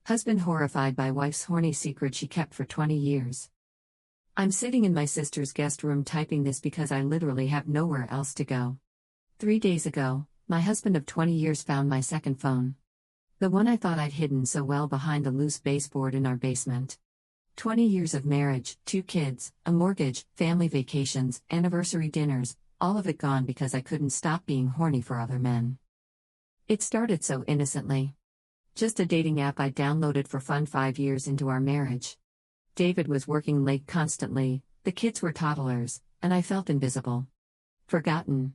Husband horrified by wife's horny secret she kept for 20 years. I'm sitting in my sister's guest room typing this because I literally have nowhere else to go. 3 days ago, my husband of 20 years found my second phone. The one I thought I'd hidden so well behind the loose baseboard in our basement. 20 years of marriage, 2 kids, a mortgage, family vacations, anniversary dinners, all of it gone because I couldn't stop being horny for other men. It started so innocently. Just a dating app I downloaded for fun 5 years into our marriage. David was working late constantly, the kids were toddlers, and I felt invisible. Forgotten.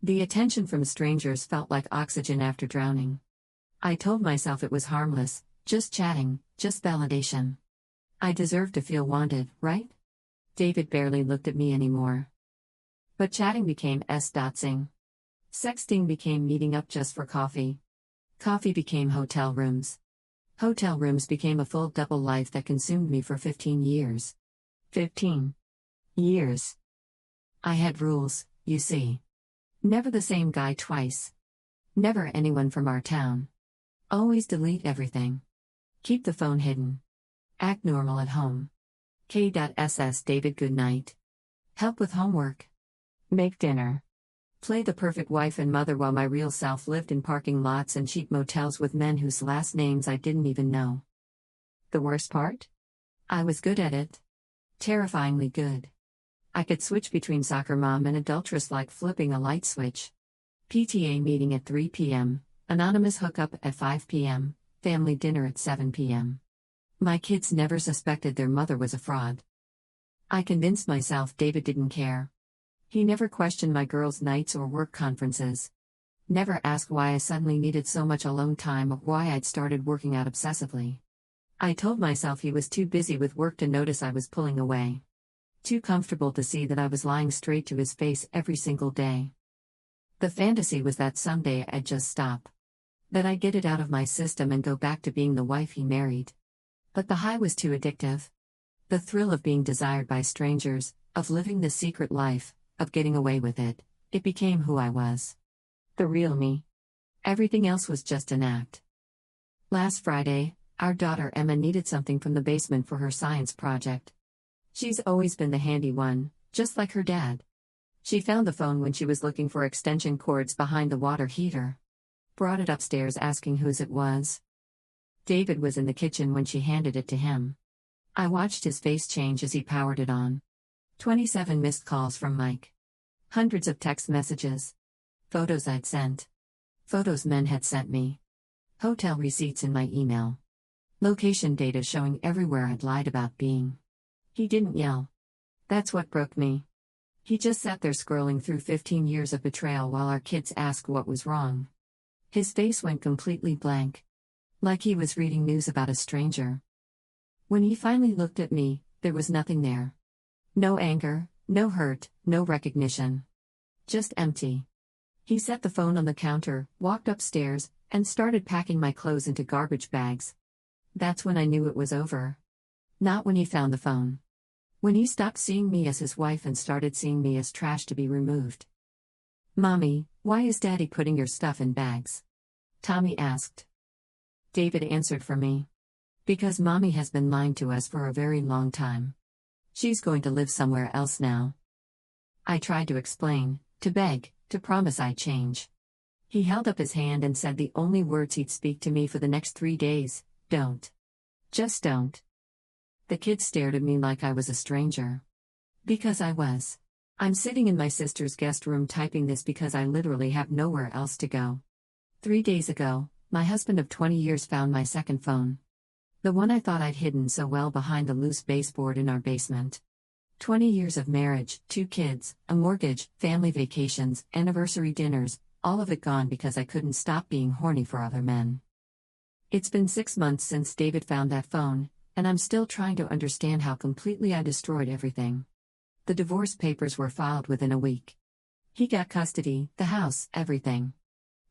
The attention from strangers felt like oxygen after drowning. I told myself it was harmless, just chatting, just validation. I deserved to feel wanted, right? David barely looked at me anymore. But chatting became s-dotsing. Sexting became meeting up just for coffee. Coffee became hotel rooms. Hotel rooms became a full double life that consumed me for 15 years. 15 years. I had rules, you see. Never the same guy twice. Never anyone from our town. Always delete everything. Keep the phone hidden. Act normal at home. K.SS David good night. Help with homework. Make dinner. Play the perfect wife and mother while my real self lived in parking lots and cheap motels with men whose last names I didn't even know. The worst part? I was good at it. Terrifyingly good. I could switch between soccer mom and adulteress like flipping a light switch. PTA meeting at 3 p.m., anonymous hookup at 5 p.m., family dinner at 7 p.m. My kids never suspected their mother was a fraud. I convinced myself David didn't care. He never questioned my girls' nights or work conferences. Never asked why I suddenly needed so much alone time or why I'd started working out obsessively. I told myself he was too busy with work to notice I was pulling away. Too comfortable to see that I was lying straight to his face every single day. The fantasy was that someday I'd just stop. That I'd get it out of my system and go back to being the wife he married. But the high was too addictive. The thrill of being desired by strangers, of living the secret life, of getting away with it, it became who I was. The real me. Everything else was just an act. Last Friday, our daughter Emma needed something from the basement for her science project. She's always been the handy one, just like her dad. She found the phone when she was looking for extension cords behind the water heater. Brought it upstairs asking whose it was. David was in the kitchen when she handed it to him. I watched his face change as he powered it on. 27 missed calls from Mike. Hundreds of text messages. Photos I'd sent. Photos men had sent me. Hotel receipts in my email. Location data showing everywhere I'd lied about being. He didn't yell. That's what broke me. He just sat there scrolling through 15 years of betrayal while our kids asked what was wrong. His face went completely blank. Like he was reading news about a stranger. When he finally looked at me, there was nothing there. No anger, no hurt, no recognition. Just empty. He set the phone on the counter, walked upstairs, and started packing my clothes into garbage bags. That's when I knew it was over. Not when he found the phone. When he stopped seeing me as his wife and started seeing me as trash to be removed. "Mommy, why is Daddy putting your stuff in bags?" Tommy asked. David answered for me. "Because Mommy has been lying to us for a very long time. She's going to live somewhere else now." I tried to explain, to beg, to promise I'd change. He held up his hand and said the only words he'd speak to me for the next 3 days, "Don't. Just don't." The kids stared at me like I was a stranger. Because I was. I'm sitting in my sister's guest room typing this because I literally have nowhere else to go. 3 days ago, my husband of 20 years found my second phone. The one I thought I'd hidden so well behind the loose baseboard in our basement. 20 years of marriage, 2 kids, a mortgage, family vacations, anniversary dinners, all of it gone because I couldn't stop being horny for other men. It's been 6 months since David found that phone, and I'm still trying to understand how completely I destroyed everything. The divorce papers were filed within a week. He got custody, the house, everything.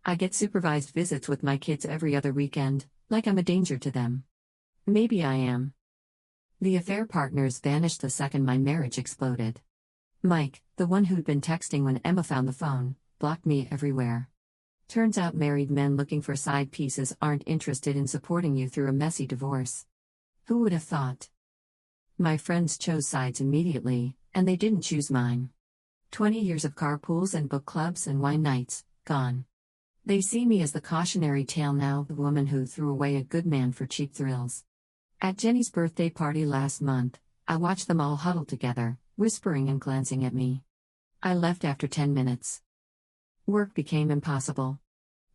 I get supervised visits with my kids every other weekend, like I'm a danger to them. Maybe I am. The affair partners vanished the second my marriage exploded. Mike, the one who'd been texting when Emma found the phone, blocked me everywhere. Turns out married men looking for side pieces aren't interested in supporting you through a messy divorce. Who would have thought? My friends chose sides immediately, and they didn't choose mine. 20 years of carpools and book clubs and wine nights, gone. They see me as the cautionary tale now, the woman who threw away a good man for cheap thrills. At Jenny's birthday party last month, I watched them all huddle together, whispering and glancing at me. I left after 10 minutes. Work became impossible.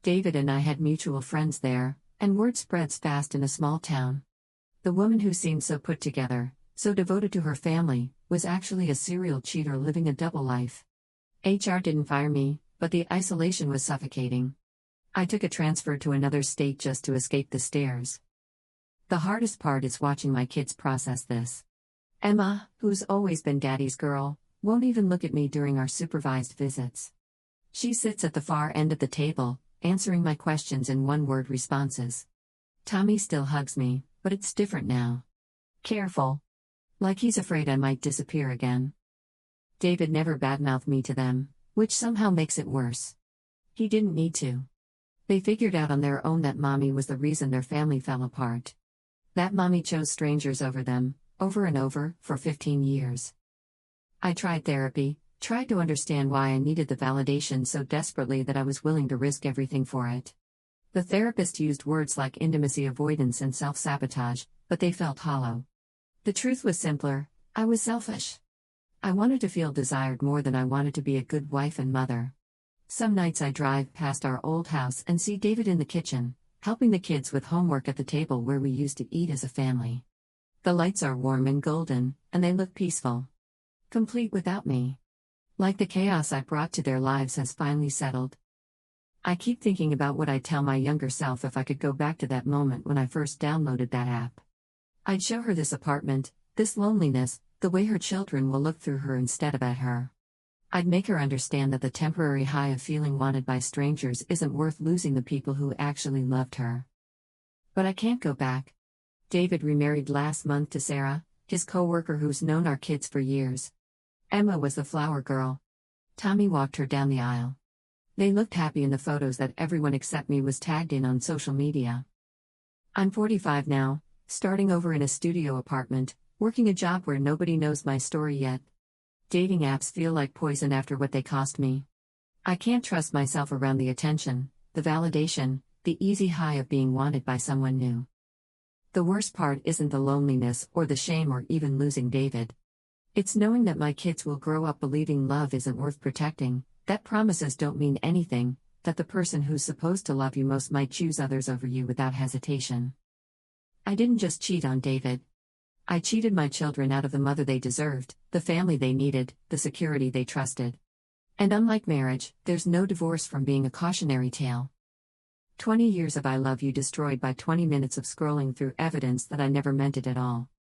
David and I had mutual friends there, and word spreads fast in a small town. The woman who seemed so put together, so devoted to her family, was actually a serial cheater living a double life. HR didn't fire me, but the isolation was suffocating. I took a transfer to another state just to escape the stares. The hardest part is watching my kids process this. Emma, who's always been daddy's girl, won't even look at me during our supervised visits. She sits at the far end of the table, answering my questions in one-word responses. Tommy still hugs me, but it's different now. Careful. Like he's afraid I might disappear again. David never badmouthed me to them, which somehow makes it worse. He didn't need to. They figured out on their own that mommy was the reason their family fell apart. That mommy chose strangers over them, over and over, for 15 years. I tried therapy, tried to understand why I needed the validation so desperately that I was willing to risk everything for it. The therapist used words like intimacy avoidance and self-sabotage, but they felt hollow. The truth was simpler: I was selfish. I wanted to feel desired more than I wanted to be a good wife and mother. Some nights I drive past our old house and see David in the kitchen, helping the kids with homework at the table where we used to eat as a family. The lights are warm and golden, and they look peaceful. Complete without me. Like the chaos I brought to their lives has finally settled. I keep thinking about what I'd tell my younger self if I could go back to that moment when I first downloaded that app. I'd show her this apartment, this loneliness, the way her children will look through her instead of at her. I'd make her understand that the temporary high of feeling wanted by strangers isn't worth losing the people who actually loved her. But I can't go back. David remarried last month to Sarah, his co-worker who's known our kids for years. Emma was the flower girl. Tommy walked her down the aisle. They looked happy in the photos that everyone except me was tagged in on social media. I'm 45 now, starting over in a studio apartment, working a job where nobody knows my story yet. Dating apps feel like poison after what they cost me. I can't trust myself around the attention, the validation, the easy high of being wanted by someone new. The worst part isn't the loneliness or the shame or even losing David. It's knowing that my kids will grow up believing love isn't worth protecting, that promises don't mean anything, that the person who's supposed to love you most might choose others over you without hesitation. I didn't just cheat on David. I cheated my children out of the mother they deserved, the family they needed, the security they trusted. And unlike marriage, there's no divorce from being a cautionary tale. 20 years of I love you destroyed by 20 minutes of scrolling through evidence that I never meant it at all.